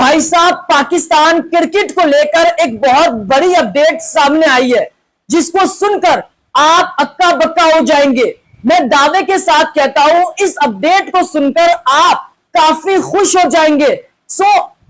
भाई साहब, पाकिस्तान क्रिकेट को लेकर एक बहुत बड़ी अपडेट सामने आई है, जिसको सुनकर आप अक्का बक्का हो जाएंगे। मैं दावे के साथ कहता हूं, इस अपडेट को सुनकर आप काफी खुश हो जाएंगे।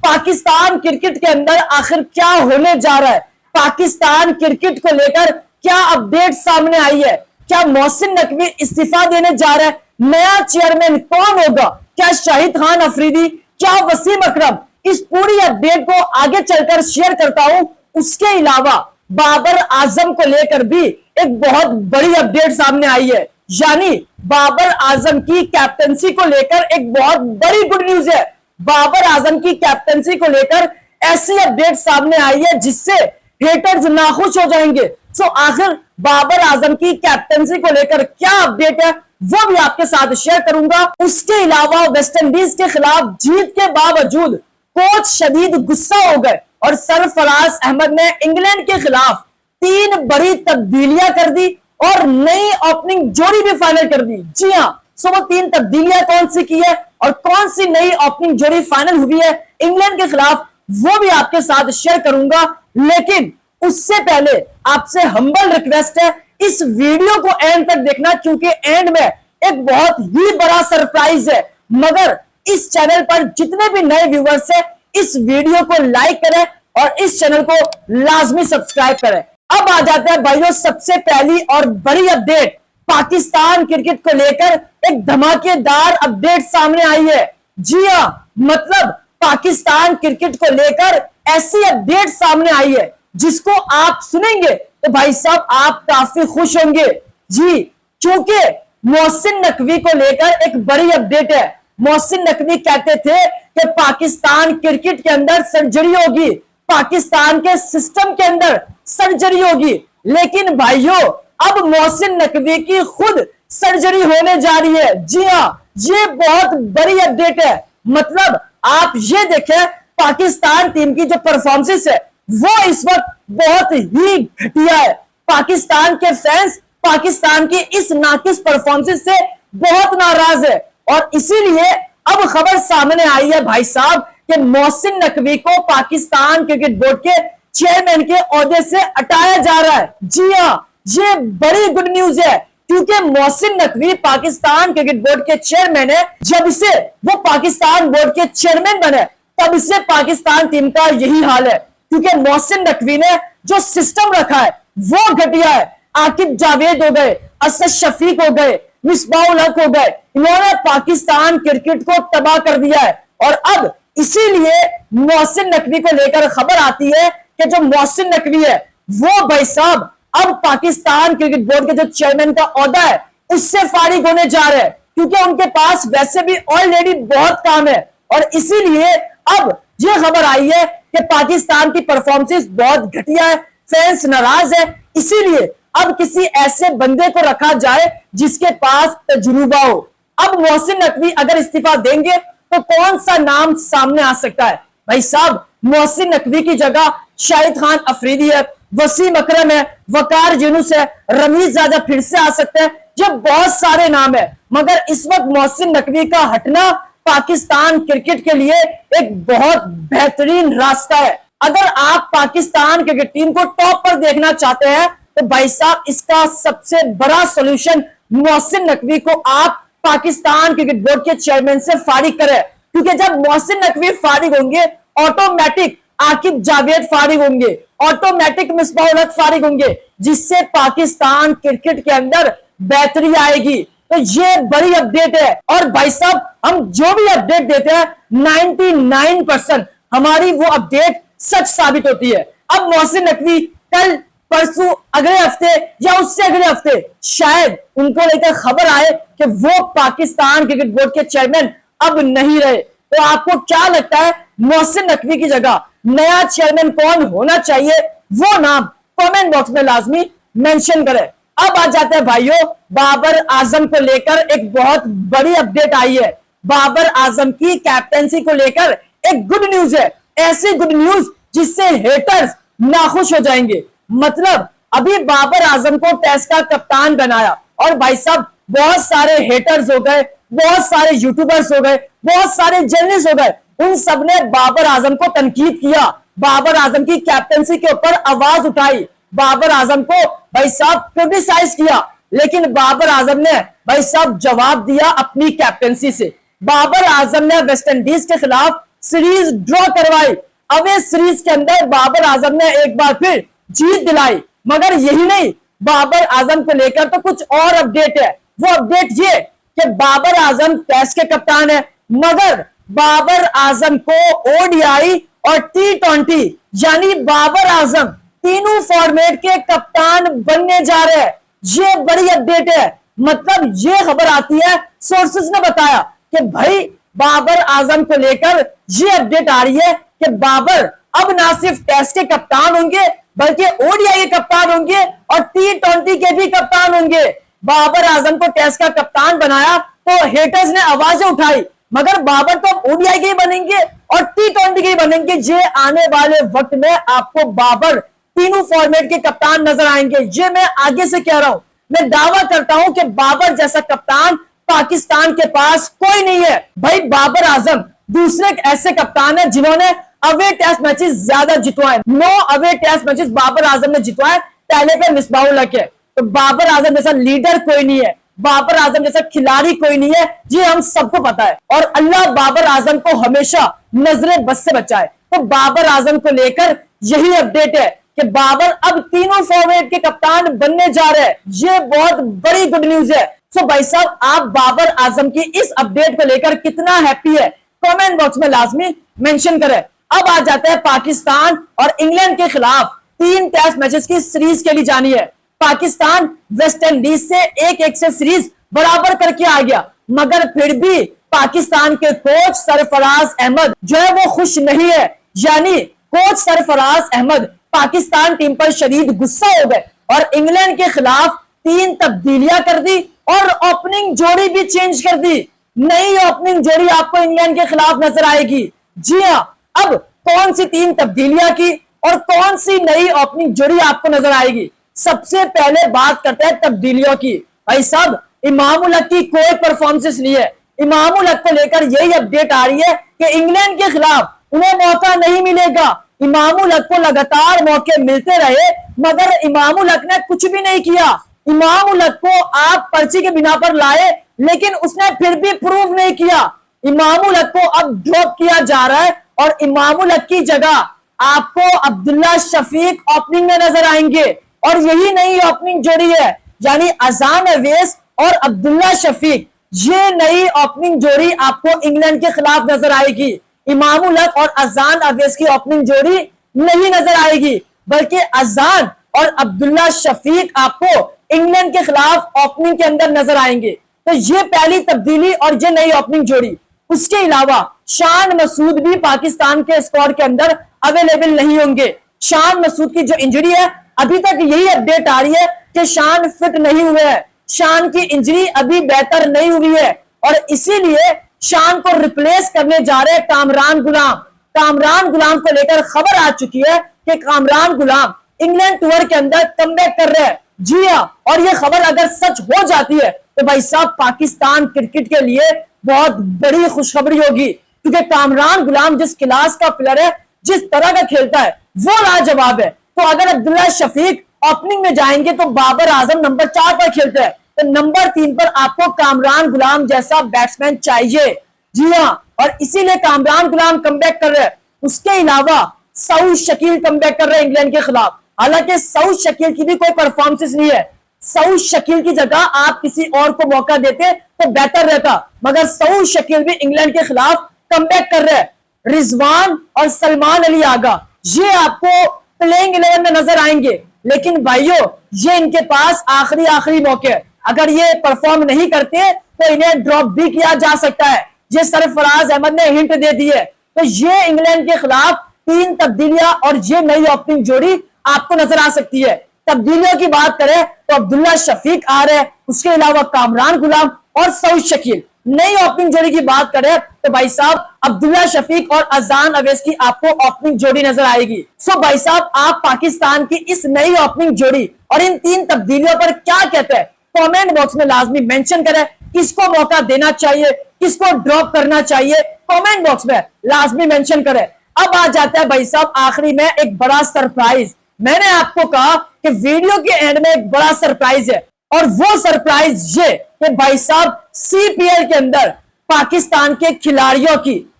पाकिस्तान क्रिकेट के अंदर आखिर क्या होने जा रहा है, पाकिस्तान क्रिकेट को लेकर क्या अपडेट सामने आई है, क्या मोहसिन नकवी इस्तीफा देने जा रहा है, नया चेयरमैन कौन होगा, क्या शाहिद खान अफरीदी, क्या वसीम अकरम, इस पूरी अपडेट को आगे चलकर शेयर करता हूं। उसके अलावा बाबर आजम को लेकर भी एक बहुत बड़ी अपडेट सामने आई है, यानी बाबर आजम की कैप्टनसी को लेकर एक बहुत बड़ी गुड न्यूज है। बाबर आजम की कैप्टनसी को लेकर ऐसी अपडेट सामने आई है जिससे हेटर्स नाखुश हो जाएंगे। आखिर बाबर आजम की कैप्टनसी को लेकर क्या अपडेट है वो भी आपके साथ शेयर करूंगा। उसके अलावा वेस्टइंडीज के खिलाफ जीत के बावजूद कोच शदीद गुस्सा हो गए और सरफराज अहमद ने इंग्लैंड के खिलाफ 3 बड़ी तब्दीलियां कर दी और नई ओपनिंग जोड़ी भी फाइनल कर दी। जी हाँ, वो 3 तब्दीलियां कौन सी की है और कौन सी नई ओपनिंग जोड़ी फाइनल हुई है इंग्लैंड के खिलाफ, वो भी आपके साथ शेयर करूंगा। लेकिन उससे पहले आपसे हम्बल रिक्वेस्ट है, इस वीडियो को एंड तक देखना, क्योंकि एंड में एक बहुत ही बड़ा सरप्राइज है। मगर इस चैनल पर जितने भी नए व्यूवर्स हैं, इस वीडियो को लाइक करें और इस चैनल को लाजमी सब्सक्राइब करें। अब आ जाते हैं भाइयों सबसे पहली और बड़ी अपडेट। पाकिस्तान क्रिकेट को लेकर एक धमाकेदार अपडेट सामने आई है। जी हां, मतलब पाकिस्तान क्रिकेट को लेकर ऐसी अपडेट सामने आई है जिसको आप सुनेंगे तो भाई साहब आप काफी खुश होंगे। जी, क्योंकि मोहसिन नकवी को लेकर एक बड़ी अपडेट है। मोहसिन नकवी कहते थे कि पाकिस्तान क्रिकेट के अंदर सर्जरी होगी, पाकिस्तान के सिस्टम के अंदर सर्जरी होगी, लेकिन भाइयों अब मोहसिन नकवी की खुद सर्जरी होने जा रही है। जी हां, ये बहुत बड़ी अपडेट है। मतलब आप ये देखें, पाकिस्तान टीम की जो परफॉर्मेंस है वो इस वक्त बहुत ही घटिया है। पाकिस्तान के फैंस पाकिस्तान की इस नाकिस परफॉर्मेंस से बहुत नाराज है और इसीलिए अब खबर सामने आई है भाई साहब कि मोहसिन नकवी को पाकिस्तान क्रिकेट बोर्ड के चेयरमैन के ओहदे से हटाया जा रहा है। जी हां, ये बड़ी गुड न्यूज है, क्योंकि मोहसिन नकवी पाकिस्तान क्रिकेट बोर्ड के चेयरमैन है। जब से वो पाकिस्तान बोर्ड के चेयरमैन बने तब से पाकिस्तान टीम का यही हाल है, क्योंकि मोहसिन नकवी ने जो सिस्टम रखा है वो घटिया है। आकिब जावेद हो गए, असद शफीक हो गए, मिसबाउल हक हो गए, इन्होंने पाकिस्तान क्रिकेट को तबाह कर दिया है। और अब इसीलिए मोहसिन नकवी को लेकर खबर आती है कि जो मोहसिन नकवी है वो भाई साहब अब पाकिस्तान क्रिकेट बोर्ड के जो चेयरमैन का ओहदा है उससे फारिग होने जा रहे हैं, क्योंकि उनके पास वैसे भी ऑलरेडी बहुत काम है। और इसीलिए अब ये खबर आई है कि पाकिस्तान की परफॉर्मेंस बहुत घटिया है, फैंस नाराज है, इसीलिए अब किसी ऐसे बंदे को रखा जाए जिसके पास तजुर्बा हो। अब मोहसिन नकवी अगर इस्तीफा देंगे तो कौन सा नाम सामने आ सकता है? भाई साहब, मोहसिन नकवी की जगह शाहिद खान अफरीदी है, वसीम अकरम है, वकार यूनुस है, रमीज राजा फिर से आ सकते हैं। जब बहुत सारे नाम है, मगर इस वक्त मोहसिन नकवी का हटना पाकिस्तान क्रिकेट के लिए एक बहुत बेहतरीन रास्ता है। अगर आप पाकिस्तान क्रिकेट टीम को टॉप पर देखना चाहते हैं तो भाई साहब इसका सबसे बड़ा सॉल्यूशन मोहसिन नकवी को आप पाकिस्तान क्रिकेट बोर्ड के चेयरमैन से फारिग करें, क्योंकि जब मोहसिन नकवी फारिग होंगे ऑटोमेटिक आकिब जावेद फारिग होंगे, ऑटोमेटिक मिसबाउल हक फारिग होंगे, जिससे पाकिस्तान क्रिकेट के अंदर बेहतरी आएगी। तो ये बड़ी अपडेट है। और भाई साहब हम जो भी अपडेट देते हैं 99% हमारी वो अपडेट सच साबित होती है। अब मोहसिन नकवी कल परसों अगले हफ्ते या उससे अगले हफ्ते शायद उनको लेकर खबर आए कि वो पाकिस्तान क्रिकेट बोर्ड के चेयरमैन अब नहीं रहे। तो आपको क्या लगता है मोहसिन नकवी की जगह नया चेयरमैन कौन होना चाहिए? वो नाम कमेंट बॉक्स में लाजमी मेंशन करें। अब आ जाते हैं भाइयों, बाबर आजम को लेकर एक बहुत बड़ी अपडेट आई है। बाबर आजम की कैप्टनसी को लेकर एक गुड न्यूज है, ऐसी गुड न्यूज जिससे हेटर्स नाखुश हो जाएंगे। मतलब अभी बाबर आजम को टेस्ट का कप्तान बनाया और भाई साहब बहुत सारे हेटर्स हो गए, बहुत सारे यूट्यूबर्स हो गए, बहुत सारे जर्नलिस्ट हो गए, उन सब ने बाबर आजम को तनकीद किया, बाबर आजम की कैप्टनसी के ऊपर आवाज उठाई, बाबर आजम को भाई साहब क्रिटिसाइज किया, लेकिन बाबर आजम ने भाई साहब जवाब दिया अपनी कैप्टनसी से। बाबर आजम ने वेस्ट इंडीज के खिलाफ सीरीज ड्रॉ करवाई। अवे सीरीज के अंदर बाबर आजम ने एक बार फिर जीत दिलाई। मगर यही नहीं, बाबर आजम को लेकर तो कुछ और अपडेट है। वो अपडेट ये कि बाबर आजम टेस्ट के कप्तान है, मगर बाबर आजम को ओडीआई और T20 यानी बाबर आजम तीनों फॉर्मेट के कप्तान बनने जा रहे हैं। ये बड़ी अपडेट है। मतलब ये खबर आती है, सोर्सेज ने बताया कि भाई बाबर आजम को लेकर ये अपडेट आ रही है कि बाबर अब ना सिर्फ टेस्ट के कप्तान होंगे बल्कि ओडीआई के कप्तान होंगे और T20 के भी कप्तान होंगे। बाबर आजम को टेस्ट का कप्तान बनाया तो हेटर्स ने आवाजें उठाई, मगर बाबर तो अब ओडीआई के ही बनेंगे और T20 के ही बनेंगे। ये आने वाले वक्त में आपको बाबर तीनों फॉर्मेट के कप्तान नजर आएंगे। ये मैं आगे से कह रहा हूं, मैं दावा करता हूं कि बाबर जैसा कप्तान पाकिस्तान के पास कोई नहीं है। भाई बाबर आजम दूसरे ऐसे कप्तान है जिन्होंने अवे टेस्ट मैचेस ज्यादा जितवाए। 9 away test matches Babar Azam ने जितवाए, पहले पे मिसबाहुल हक है। तो बाबर आजम जैसा लीडर कोई नहीं है, बाबर आजम जैसा खिलाड़ी कोई नहीं है, ये हम सबको पता है। और अल्लाह बाबर आजम को हमेशा नजरे बस से बचाए। तो बाबर आजम को लेकर यही अपडेट है कि बाबर अब तीनों फॉर्मेट के कप्तान बनने जा रहे हैं। ये बहुत बड़ी गुड न्यूज है। सो भाई साहब, आप बाबर आजम की इस अपडेट को लेकर कितना हैप्पी है कमेंट बॉक्स में लाजमी मेंशन करें। अब आ जाते हैं पाकिस्तान और इंग्लैंड के खिलाफ 3 टेस्ट मैचेस की सीरीज के लिए जानी है। पाकिस्तान वेस्ट इंडीज से 1-1 से सीरीज बराबर करके आ गया, मगर फिर भी पाकिस्तान के कोच सरफराज अहमद जो है वो खुश नहीं है। यानी कोच सरफराज अहमद पाकिस्तान टीम पर शदीद गुस्सा हो गए और इंग्लैंड के खिलाफ 3 तब्दीलियां कर दी और ओपनिंग जोड़ी भी चेंज कर दी। नई ओपनिंग जोड़ी आपको इंग्लैंड के खिलाफ नजर आएगी। जी हां, अब कौन सी 3 तब्दीलियां की और कौन सी नई ओपनिंग जोड़ी आपको नजर आएगी। सबसे पहले बात करते हैं तब्दीलियों की। भाई साहब, इमामुल हक की कोई परफॉर्मेंस नहीं है। इमामुल हक को लेकर यही अपडेट आ रही है कि इंग्लैंड के खिलाफ उन्हें मौका नहीं मिलेगा। इमामुल हक को लगातार मौके मिलते रहे, मगर इमामुल हक ने कुछ भी नहीं किया। इमामुल हक को आप पर्ची के बिना पर लाए, लेकिन उसने फिर भी प्रूव नहीं किया। इमामुल हक को अब ड्रॉप किया जा रहा है और इमामुल हक की जगह आपको अब्दुल्ला शफीक ओपनिंग में नजर आएंगे और यही नई ओपनिंग जोड़ी है, यानी अजान अवैस और अब्दुल्ला शफीक। ये नई ओपनिंग जोड़ी आपको इंग्लैंड के खिलाफ नजर आएगी। इमामुल हक और अजान अवैस की ओपनिंग जोड़ी नहीं नजर आएगी, बल्कि अजान और अब्दुल्ला शफीक आपको इंग्लैंड के खिलाफ ओपनिंग के अंदर नजर आएंगे। तो ये पहली तब्दीली और ये नई ओपनिंग जोड़ी। उसके अलावा शान मसूद भी पाकिस्तान के स्क्वाड के अंदर अवेलेबल नहीं होंगे। शान मसूद की जो इंजरी है, अभी तक यही अपडेट आ रही है कि शान फिट नहीं हुए हैं। शान की इंजरी अभी बेहतर नहीं हुई है और इसीलिए शान को रिप्लेस करने जा रहे हैं कामरान गुलाम। कामरान गुलाम को लेकर खबर आ चुकी है कि कामरान गुलाम इंग्लैंड टूर के अंदर कमबैक कर रहे हैं। जी हां, और ये खबर अगर सच हो जाती है तो भाई साहब पाकिस्तान क्रिकेट के लिए बहुत बड़ी खुशखबरी होगी, क्योंकि कामरान गुलाम जिस क्लास का प्लेयर है, जिस तरह का खेलता है, वो लाजवाब है। तो अगर अब्दुल्ला शफीक ओपनिंग में जाएंगे तो बाबर आजम नंबर 4 पर खेलते हैं, तो नंबर 3 पर आपको कामरान गुलाम जैसा बैट्समैन चाहिए। जी हां, और इसीलिए कामरान गुलाम कमबैक कर रहे हैं। उसके अलावा सऊद शकील कमबैक कर रहे हैं इंग्लैंड के खिलाफ। हालांकि सऊद शकील की भी कोई परफॉर्मेंस नहीं है। सऊद शकील की जगह आप किसी और को मौका देते तो बेहतर रहता, मगर सऊद शकील भी इंग्लैंड के खिलाफ कमबैक कर रहे हैं। रिजवान और सलमान अली आगा ये आपको प्लेइंग 11 में नजर आएंगे, लेकिन भाइयों ये इनके पास आखिरी मौके है। अगर ये परफॉर्म नहीं करते तो इन्हें ड्रॉप भी किया जा सकता है। ये सरफराज अहमद ने हिंट दे दी है। तो ये इंग्लैंड के खिलाफ 3 तब्दीलियां और ये नई ओपनिंग जोड़ी आपको नजर आ सकती है। तब्दीलियों की बात करें तो अब्दुल्ला शफीक आ रहे हैं, उसके अलावा कामरान गुलाम और सऊद शकील। नई ओपनिंग जोड़ी की बात करें तो भाई साहब अब्दुल्ला शफीक और अजान अवैस की आपको ओपनिंग जोड़ी नजर आएगी। सो भाई साहब, आप पाकिस्तान की इस नई ओपनिंग जोड़ी और इन 3 तब्दीलियों पर क्या कहते हैं कमेंट बॉक्स में लाजमी मेंशन करें। किसको मौका देना चाहिए, किसको ड्रॉप करना चाहिए, कमेंट बॉक्स में लाजमी मेंशन करें। अब आ जाता है भाई साहब आखिरी में एक बड़ा सरप्राइज। मैंने आपको कहा कि वीडियो के एंड में एक बड़ा सरप्राइज है, और वो सरप्राइज ये कि भाई साहब सीपीएल के अंदर पाकिस्तान के खिलाड़ियों की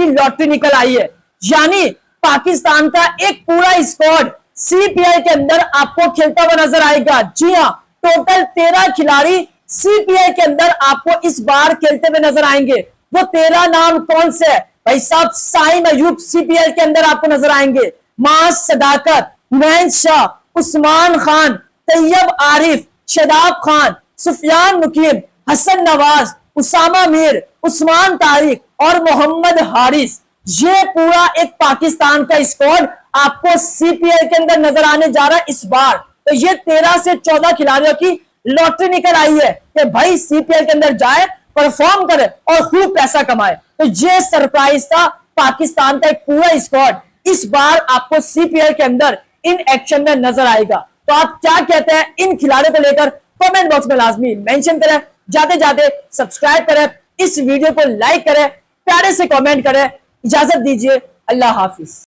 लॉटरी निकल आई है। यानी पाकिस्तान का एक पूरा स्क्वाड सीपीएल के अंदर आपको खेलता हुआ नजर आएगा। जी हां, टोटल 13 खिलाड़ी सीपीएल के अंदर आपको इस बार खेलते हुए नजर आएंगे। वो 13 नाम कौन से है भाई साहब? साइम अयूब सीपीएल के अंदर आपको नजर आएंगे, मास सदाकत, हुमैन शाह, उस्मान खान, तैयब आरिफ, शदाब खान, सुफियान मुकीम, हसन नवाज, उसामा मीर, उस्मान तारिक और मोहम्मद हारिस। ये पूरा एक पाकिस्तान का स्क्वाड आपको सीपीएल के अंदर नजर आने जा रहा है इस बार। तो ये 13 से 14 खिलाड़ियों की लॉटरी निकल आई है कि भाई सीपीएल के अंदर जाए, परफॉर्म करे और खूब पैसा कमाए। तो ये सरप्राइज था, पाकिस्तान का एक पूरा स्क्वाड इस बार आपको सीपीएल के अंदर इन एक्शन में नजर आएगा। तो आप क्या कहते हैं इन खिलाड़ियों को लेकर? कमेंट बॉक्स में लाजमी मेंशन करें। जाते जाते सब्सक्राइब करें, इस वीडियो को लाइक करें, प्यारे से कमेंट करें। इजाजत दीजिए, अल्लाह हाफिज।